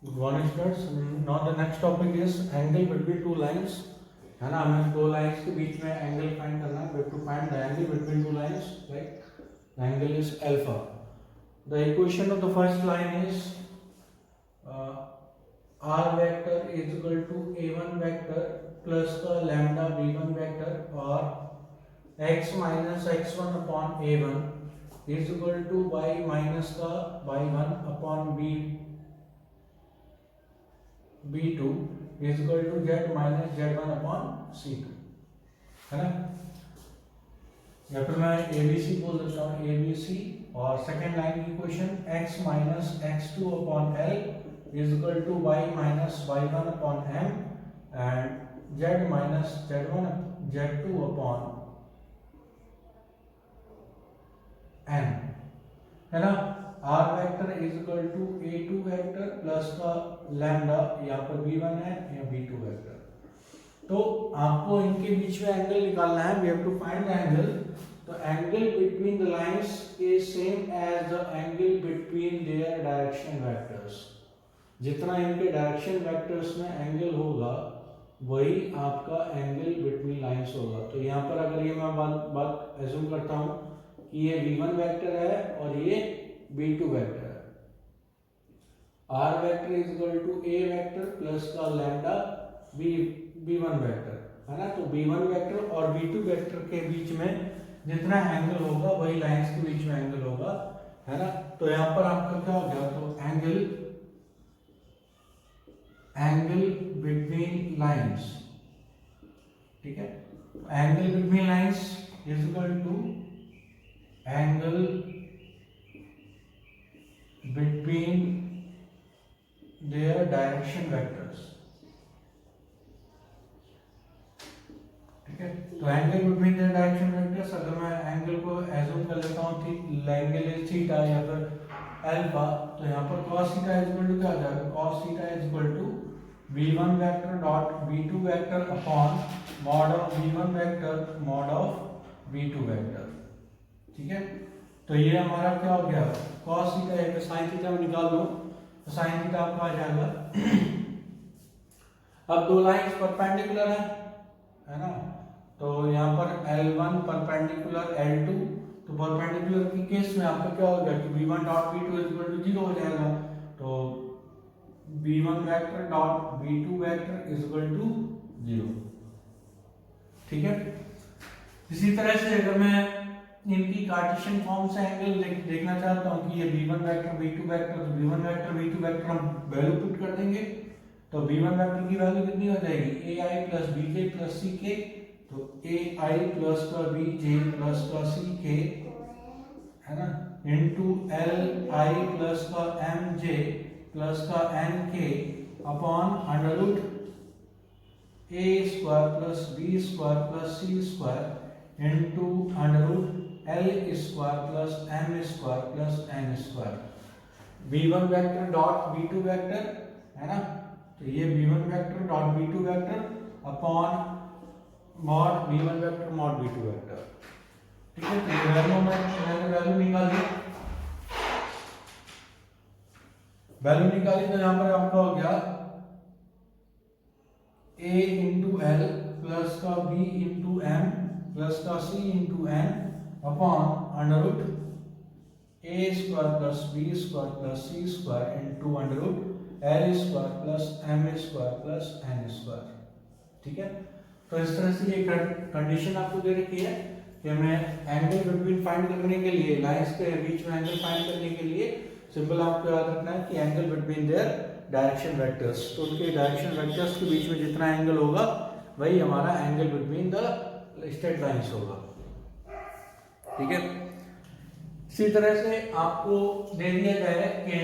Good morning students. Now the next topic is angle between two lines. है ना, हमें दो लाइंस के बीच में एंगल फाइंड करना है. We have to find the angle between two lines. Like the angle is alpha. The equation of the first line is r vector is equal to a1 vector plus का lambda b1 vector और x minus x1 upon a1 is equal to y minus का y1 upon b2 is equal to z minus z1 upon c2, है ना. या फिर मैं abc बोल देता हूँ, abc और सेकेंड लाइन की equation x minus x2 upon l is equal to y minus y1 upon m and z minus z1 z2 upon n, है ना. r vector is equal to a2 vector plus का lambda, यहाँ पर b1 है या b2 vector. तो आपको इनके बीच में एंगल निकालना है. We have to find the angle. तो angle between the lines is same as the angle between their direction vectors. जितना इनके डायरेक्शन वेक्टर्स में एंगल होगा वही आपका एंगल बिटवीन लाइंस होगा. तो यहाँ पर अगर ये मैं बात एज्यूम करता हूँ कि ये v1 वेक्टर है और ये b2 वेक्टर है. r vector is equal to a vector plus का लैम्डा b1 वेक्टर, है ना. तो b1 वेक्टर और b2 वेक्टर के बीच में जितना एंगल होगा वही लाइंस के बीच में एंगल होगा, है ना. तो यहाँ पर आपका क्या हो गया, तो एंगल बिटवीन लाइंस, ठीक है. Angle between lines is equal to angle between their direction vectors, ठीक है. तो angle between their direction vectors, अगर मैं एंगल को एज्यूम कर लेता हूँ एंगल इज थीटा या फिर अल्फा, तो यहाँ पर cos theta is equal to क्या आ जाएगा, cos theta is equal to v1 vector dot v2 vector upon mod of v1 vector mod of v2 vector, ठीक है. तो ये हमारा क्या हो गया, cos थीटा है तो sin थीटा में निकाल दो, तो sin थीटा आपका आ जाएगा. अब दो लाइंस परपेंडिकुलर है ना. तो यहाँ पर L1 परपेंडिकुलर L2, तो परपेंडिकुलर की केस में आपका क्या होगा कि v1 dot v2 is equal to 0 हो जाएगा. तो v1 vector dot v2 vector is equal to 0, ठीक है. इसी तरह से अगर मैं इनकी कार्टेशियन फॉर्म से एंगल देखना चाहता हूं कि ये v1 वेक्टर v2 वेक्टर, तो v1 वेक्टर v2 वेक्टर हम वैल्यू पुट कर देंगे. तो v1 वेक्टर की वैल्यू कितनी हो जाएगी, ai plus bj plus ck. तो ai प्लस का bj प्लस का ck, है ना, इनटू li प्लस का mj प्लस का nk upon under root a square plus b square plus c square into under root l square plus m square plus n square. v1 vector dot v2 vector, है ना. तो ये v1 vector dot v2 vector upon mod v1 vector mod v2 vector, ठीक है. तो ये मैंने value निकाली तो यहाँ पर आपका हो गया a इंटू एल प्लस का b इंटू m प्लस का c into n upon under root a square plus b square plus c square into under root l square plus m square plus n square, ठीक है. तो इस तरह से ये condition आपको दे रखी है कि हमें एंगल बिटवीन फाइंड करने के लिए, लाइंस के बीच में एंगल फाइंड करने के लिए सिंपल आपको याद रखना है कि angle between their direction vectors. तो उनके डायरेक्शन वेक्टर्स के बीच में जितना एंगल होगा वही हमारा angle between the straight lines होगा, ठीक है. इसी तरह से आपको दे दिया जाए कि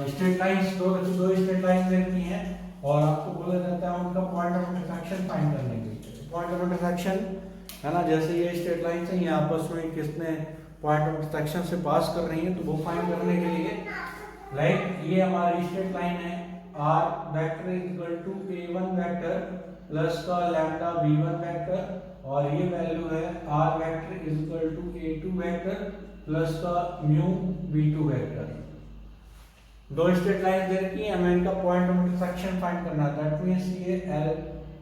स्ट्रेट लाइंस दो स्ट्रेट लाइंस रहती हैं और आपको बोला जाता है उनका पॉइंट ऑफ इंटरसेक्शन फाइंड करने के लिए. पॉइंट ऑफ इंटरसेक्शन, है ना, जैसे ये स्ट्रेट लाइंस हैं, ये आपस में किसने पॉइंट ऑफ इंटरसेक्शन से पास कर रही हैं, तो वो फाइंड करने के लिए लाइक ये हमारी स्ट्रेट लाइन है r vector is equal to a1 vector plus का लैम्डा v1 वेक्टर और ये वैल्यू है r vector is equal to a2 vector plus का म्यू v2 वेक्टर। दो स्ट्रेट लाइन दे रखी है, हमें इनका पॉइंट ऑफ इंटरसेक्शन फाइंड करना है। दैट मींस ये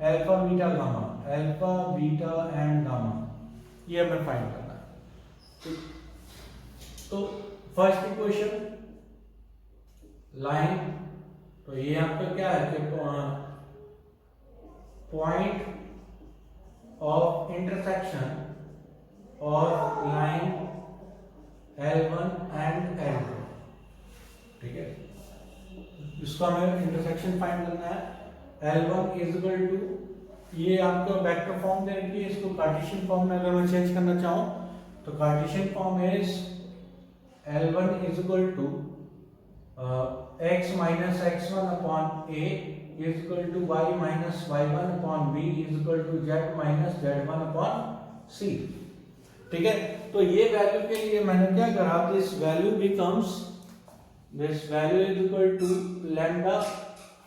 alpha beta gamma, alpha beta and gamma, ये हमें फाइंड करना है। तो फर्स्ट इक्वेशन लाइन, तो ये आपका क्या है कि पॉइंट ऑफ इंटरसेक्शन और लाइन L1 एंड L2, ठीक है। इसको हमें इंटरसेक्शन फाइंड करना है। L1 इज इक्वल टू, ये आपको वेक्टर फॉर्म दे रखी है, इसको कार्टेशियन फॉर्म में अगर मैं चेंज करना चाहूँ तो Cartesian form is L1 is equal to x minus x1 upon a is equal to y minus y1 upon b is equal to z minus z1 upon c, ठीक है। तो ये वैल्यू के लिए मैंने क्या करा, this value becomes, this value is equal to lambda,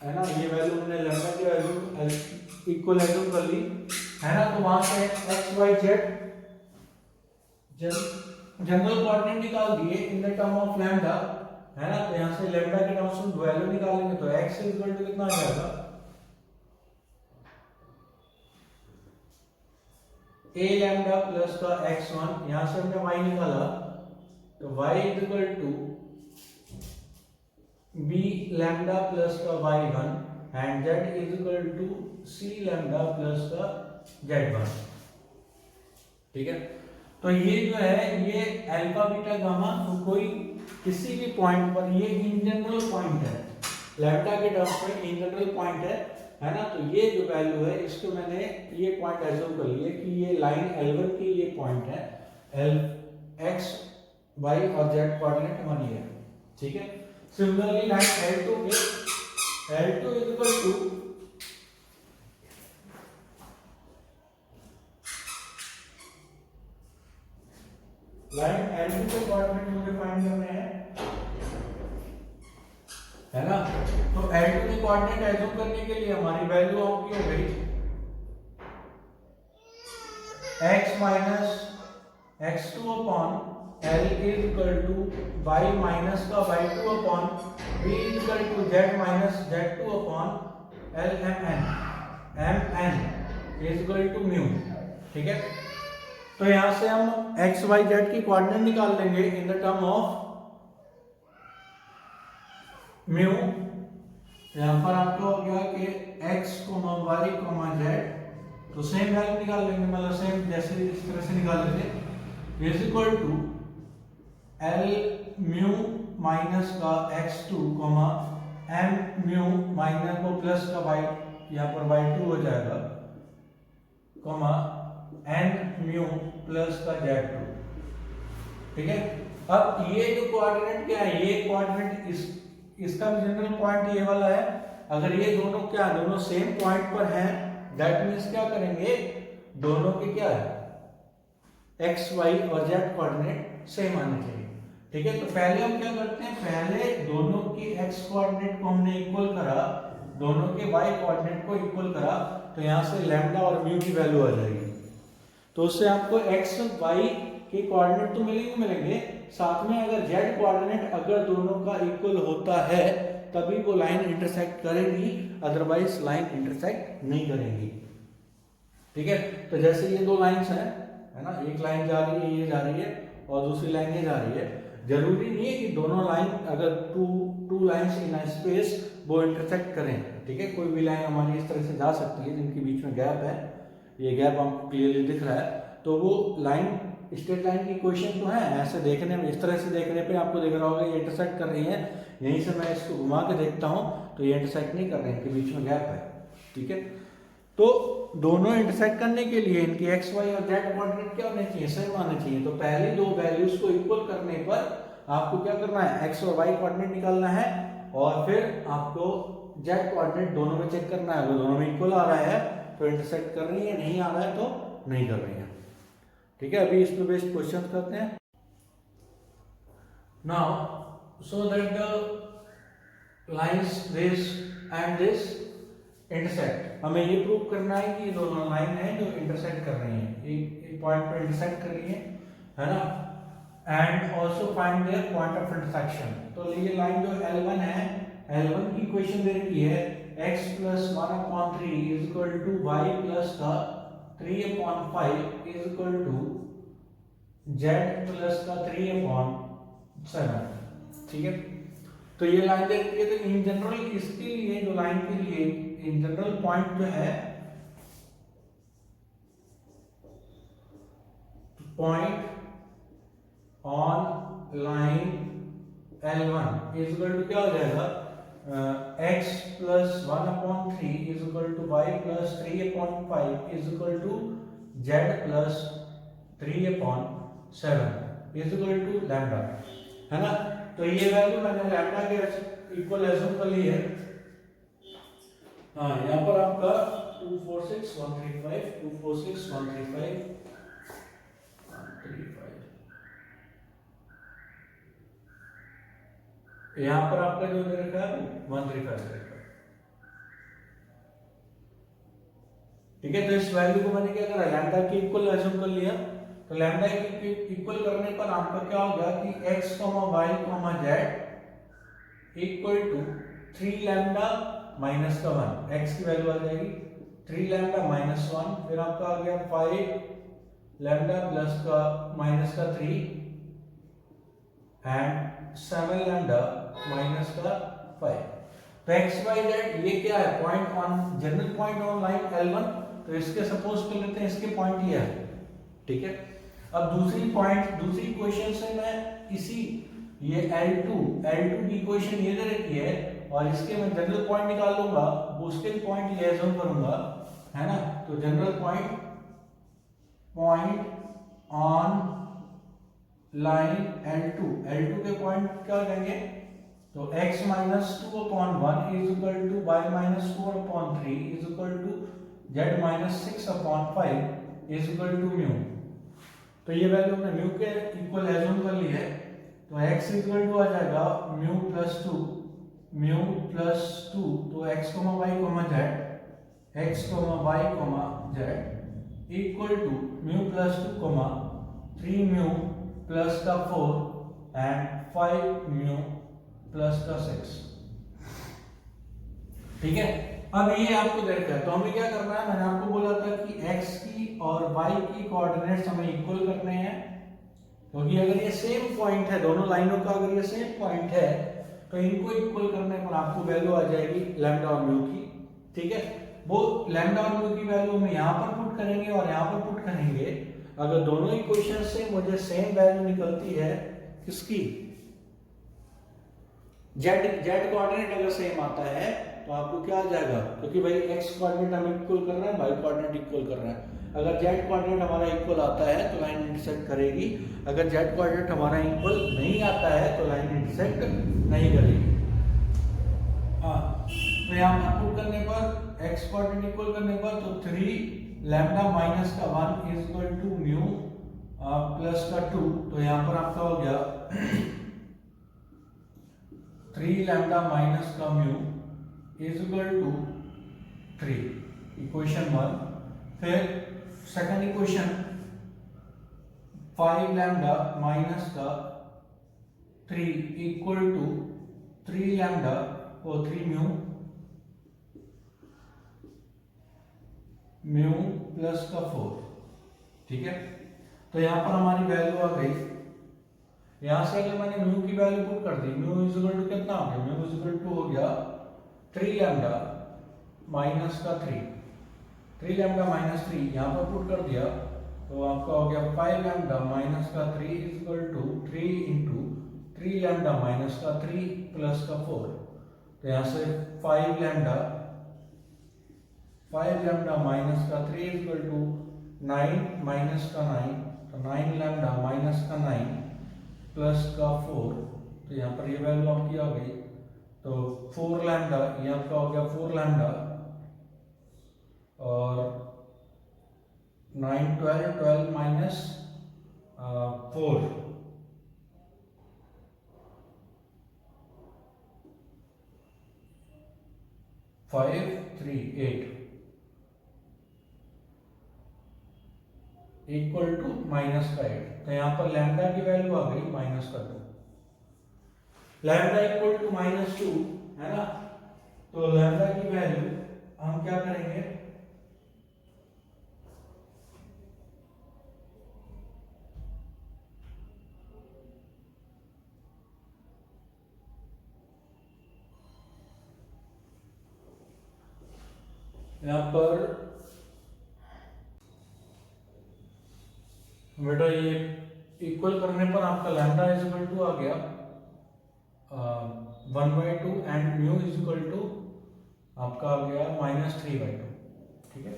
है ना, ये वैल्यू हमने लैम्डा की वैल्यू इक्वल एज्यूम कर ली, है ना। तो वहां से x y z general coordinate निकाल दिए in the term of lambda, है ना। तो यहां से लैम्डा के टर्म्स में वैल्यू निकालेंगे तो x इज इक्वल टू कितना आ जाएगा, a लैम्डा प्लस का x1, यहां से हमने y निकाला तो y is equal to b lambda plus का y1 and z is equal to c lambda plus का z1, ठीक है। तो ये जो है ये अल्फा बीटा गामा, तो कोई किसी भी पॉइंट पर, ये इन जनरल पॉइंट है, लैम्डा के टर्म्स में इन जनरल पॉइंट है ना। तो ये जो वैल्यू है इसको मैंने ये पॉइंट एज्यूम कर लिया कि ये लाइन L1 की ये पॉइंट है, x y और z कोऑर्डिनेट हमारी है, ठीक है। सिमिलरली लाइन L2 के, L2 is equal to line L2 के कोऑर्डिनेट मुझे फाइंड करने हैं, है ना। तो L2 के कोऑर्डिनेट एज्यूम करने के लिए हमारी वैल्यू आपकी हो गई x minus x2 upon L is equal to y minus का y2 upon b is equal to z minus z2 upon L mn is equal to mu, ठीक है। तो यहां से हम x y z की कोऑर्डिनेट निकाल लेंगे in the term of mu. यहां पर आपको हो गया कि x, y, z, तो सेम वैल्यू निकाल लेंगे, मतलब सेम जैसे इस तरह से निकाले थे, is equal to l mu minus का x2 m म्यू माइनस को प्लस का y, यहाँ पर y2 हो जाएगा, n म्यू प्लस का z2, ठीक है। अब ये जो कोऑर्डिनेट क्या है, ये कोऑर्डिनेट इसका भी जनरल पॉइंट ये वाला है। अगर ये दोनों क्या, दोनों सेम पॉइंट पर हैं, दैट मींस क्या करेंगे, दोनों के क्या है, x y और z कोऑर्डिनेट सेम आने चाहिए, ठीक है। तो पहले हम क्या करते हैं, पहले दोनों के x कोऑर्डिनेट को हमने इक्वल करा, दोनों के y कोऑर्डिनेट को इक्वल करा, तो यहां से लैम्डा और म्यू की वैल्यू आ जाएगी। तो उससे आपको x y के कोऑर्डिनेट तो मिलेंगे, साथ में अगर z कोऑर्डिनेट अगर दोनों का इक्वल होता है तभी वो लाइन इंटरसेक्ट करेगी, अदरवाइज लाइन इंटरसेक्ट नहीं करेगी, ठीक है। तो जैसे ये दो लाइंस हैं, है ना, एक लाइन जा रही है, ये जा रही है, और दूसरी लाइन ये जा रही है। जरूरी नहीं है कि दोनों लाइन, अगर two lines in a space वो इंटरसेक्ट करें, ठीक है। कोई भी लाइन हमारी इस तरह से जा सकती है जिनके बीच में गैप है, ये गैप हमको क्लियरली दिख रहा है, तो वो लाइन स्ट्रेट लाइन की क्वेश्चन तो है, ऐसे देखने में, इस तरह से देखने पे आपको दिख रहा होगा ये इंटरसेक्ट कर रही है, यहीं से मैं इसको घुमा के देखता हूँ तो ये इंटरसेक्ट नहीं कर रहे हैं, इनके बीच में गैप है, ठीक है। तो दोनों इंटरसेक्ट करने के लिए इनकी x y और z कोऑर्डिनेट क्या होने चाहिए, सेम आने चाहिए। तो पहले दो वैल्यूज को इक्वल करने पर आपको क्या करना है, x और y कोऑर्डिनेट निकालना है, और फिर आपको z कोऑर्डिनेट दोनों में चेक करना है। अगर दोनों में इक्वल आ रहा है तो इंटरसेक्ट कर रही है, नहीं आ रहा है तो नहीं कर रही है, ठीक है। अभी इस पे बेस्ड क्वेश्चन करते हैं। Now so that the lines this and this intersect, हमें ये प्रूव करना है कि ये दोनों लाइन है जो इंटरसेक्ट कर रही हैं, एक पॉइंट पर इंटरसेक्ट कर रही है ना, and also find their point of intersection. तो ये लाइन जो L1 है, L1 की इक्वेशन दे रखी है x plus 1/3 is equal to y plus का 3/5 is equal to z plus का 3/7। ठीक है, तो ये लाइन दे रखी है। तो इन जनरल इसके लिए जो लाइन के लिए इन जनरल पॉइंट जो है, point on line L1 is equal to क्या हो जाएगा, x plus 1/3 is equal to y plus 3/5 is equal to z plus 3/7 is equal to lambda, है ना। तो ये वैल्यू मैंने लैम्डा के इक्वल एज्यूम कर ली है। हाँ, यहाँ पर आपका 246,135 246,135 यहाँ पर आपका जो दे रखा है 135। ठीक है, तो इस वैल्यू को मैंने क्या करा, लैम्डा के इक्वल एज्यूम कर लिया। तो लैम्डा के इक्वल करने पर आपका क्या होगा कि x, y, z equal to 3 lambda minus का 1, x की वैल्यू आ जाएगी 3 लैम्डा माइनस 1, फिर आपका आ गया 5 लैम्डा प्लस का माइनस का 3 एंड 7 लैम्डा माइनस का 5। तो x, y, z ये क्या है, point on general point on line L1। तो इसके सपोज कर लेते हैं इसके पॉइंट ये है। ठीक है, अब दूसरी इक्वेशन से मैं इसी ये L2 की इक्वेशन ये दे रखी है और इसके मैं जनरल पॉइंट निकाल लूंगा, उसके पॉइंट ये एज्यूम करूंगा, है ना। तो general point on line L2 के पॉइंट क्या लेंगे, तो x minus 2/1 is equal to y minus 4/3 is equal to z minus 6/5 is equal to mu। तो ये वैल्यू हमने म्यू के इक्वल एज्यूम कर ली है। तो x इक्वल टू आ जाएगा म्यू प्लस 2 तो x, y, z equal to mu plus 2 3 mu plus का 4 एंड 5 म्यू प्लस का 6। ठीक है, अब ये आपको दे रखा है। तो हमें क्या करना है, मैंने आपको बोला था कि x की और y की कोऑर्डिनेट्स हमें इक्वल करने हैं, क्योंकि अगर ये सेम पॉइंट है, दोनों लाइनों का अगर ये सेम पॉइंट है तो इनको इक्वल करने पर आपको वैल्यू आ जाएगी लैम्डा और म्यू की। ठीक है, वो लैम्डा और म्यू की वैल्यू हम यहाँ पर पुट करेंगे और यहाँ पर पुट करेंगे। अगर दोनों इक्वेशन से मुझे सेम वैल्यू निकलती है किसकी, जेड कोऑर्डिनेट अगर सेम आता है तो आपको क्या आ जाएगा, क्योंकि भाई x कोऑर्डिनेट हम इक्वल कर रहे हैं, y कोऑर्डिनेट इक्वल कर रहे हैं। अगर z कोऑर्डिनेट हमारा इक्वल आता है तो लाइन इंटरसेक्ट करेगी, अगर z कोऑर्डिनेट हमारा इक्वल नहीं आता है तो लाइन इंटरसेक्ट नहीं करेगी। हाँ, तो यहाँ पर पुट करने पर x कोऑर्डिनेट इक्वल करने पर तो 3 लैम्डा माइनस का 1 is equal to mu plus का 2। तो यहाँ पर आपका हो गया 3 लैम्डा माइनस का mu is equal to 3, equation 1। फिर सेकंड इक्वेशन 5 लैम्डा माइनस का 3 इक्वल टू 3 लैम्डा और 3 म्यू प्लस का 4। ठीक है, तो यहाँ पर हमारी वैल्यू आ गई। यहाँ से अगर मैंने म्यू की वैल्यू पुट कर दी, म्यू इज इक्वल टू कितना हो गया, म्यू इज इक्वल टू हो गया 3 लैम्डा माइनस का 3 लैम्डा माइनस 3 यहाँ पर पुट कर दिया तो आपका हो गया 5 लैम्डा माइनस का 3 is equal to 3 into 3 lambda minus का 3 प्लस का 4। तो यहाँ से 5 लैम्डा माइनस का 3 इज इक्वल टू 9 माइनस का 9, तो 9 लैम्डा माइनस का 9 प्लस का 4। तो यहाँ पर ये वैल्यू आपकी आ गई। तो 4 लैम्डा ये आपका हो गया 4 लैम्डा और 9 12 माइनस 4 5 3 8। इक्वल टू माइनस का 8, तो यहाँ पर लैम्डा की वैल्यू आ गई माइनस का 2, लैम्डा इक्वल टू -2 है ना। तो लैम्डा की वैल्यू हम क्या करेंगे, यहाँ पर बेटा ये इक्वल करने पर आपका लैम्डा इज इक्वल टू आ गया 1/2 and mu is equal to आपका आ गया -3/2। ठीक है,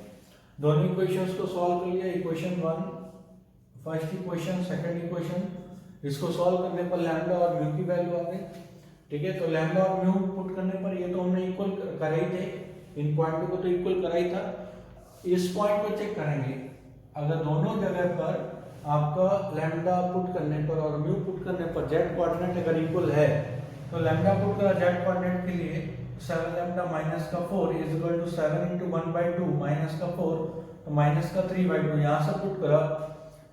दोनों इक्वेशंस को सॉल्व कर लिया, equation 1 first equation, second equation, इसको सॉल्व करने पर लैम्डा और म्यू की वैल्यू आ गई। ठीक है, तो लैम्डा और म्यू पुट करने पर ये तो हमने इक्वल कर ही थे, इन पॉइंट को तो इक्वल करा ही था। इस पॉइंट को चेक करेंगे, अगर दोनों जगह पर आपका लैम्डा पुट करने पर और म्यू पुट करने पर जेड कोऑर्डिनेट अगर इक्वल है, तो लैम्डा पुट करा जेड कोऑर्डिनेट के लिए 7 लैम्डा माइनस का 4 is equal to 7 into 1/2 minus का 4, तो माइनस का 3/2 यहाँ से पुट करा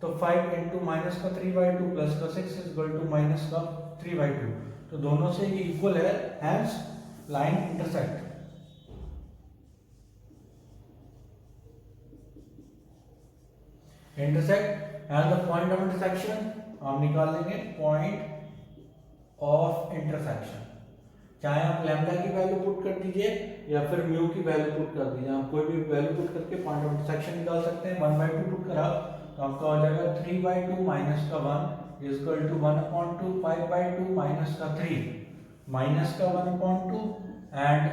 तो 5 इंटू माइनस का 3/2 प्लस का 6 इज इक्वल टू माइनस का 3/2, तो दोनों से ये इक्वल है, hence line intersect. Intersect and the point of intersection हम निकाल लेंगे, पॉइंट ऑफ इंटरसेक्शन, चाहे आप लैम्डा की वैल्यू पुट कर दीजिए या फिर म्यू की वैल्यू पुट कर दीजिए, आप कोई भी वैल्यू पुट करके पॉइंट ऑफ इंटरसेक्शन निकाल सकते हैं। 1/2 पुट करा तो आपका हो जाएगा 3/2 माइनस का 1 इज इक्वल टू 1/2 5/2 माइनस का 3 माइनस का 1/2 एंड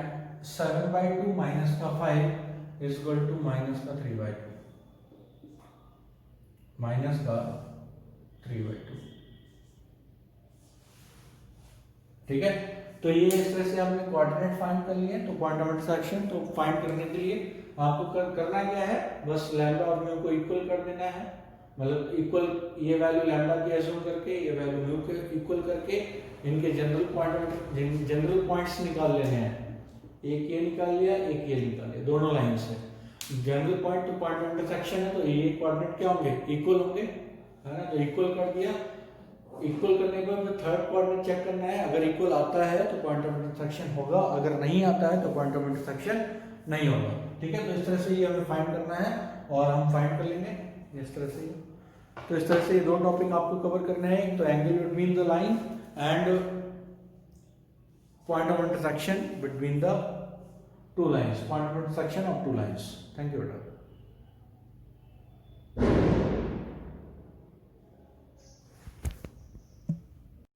7/2 माइनस का 5 इज इक्वल टू माइनस का 3/2 माइनस का 3/2। ठीक है, तो ये इस तरह से हमने कोऑर्डिनेट फाइंड कर लिए। तो पॉइंट ऑफ इंटरसेक्शन तो फाइंड करने के लिए आपको करना क्या है, बस लैम्डा और म्यू को इक्वल कर देना है, मतलब इक्वल, ये वैल्यू लैम्डा की एज्यूम करके ये वैल्यू म्यू के इक्वल करके इनके जनरल पॉइंट्स निकाल लेने हैं। एक ये निकाल लिया, एक ये निकाल लिया, दोनों लाइन से general point two point of intersection है, तो ये कोऑर्डिनेट क्या होंगे, इक्वल होंगे, है ना। तो इक्वल कर दिया, इक्वल करने के बाद थर्ड कोऑर्डिनेट चेक करना है, अगर इक्वल आता है तो पॉइंट ऑफ इंटरसेक्शन होगा, अगर नहीं आता है तो पॉइंट ऑफ इंटरसेक्शन नहीं होगा। ठीक है, तो इस तरह से ये हमें फाइंड करना है और हम फाइंड कर लेंगे इस तरह से। तो इस तरह से ये दो टॉपिक आपको कवर करने हैं, एक तो angle between the line and point of intersection between the two lines, point of intersection of two lines. Thank you, Veda.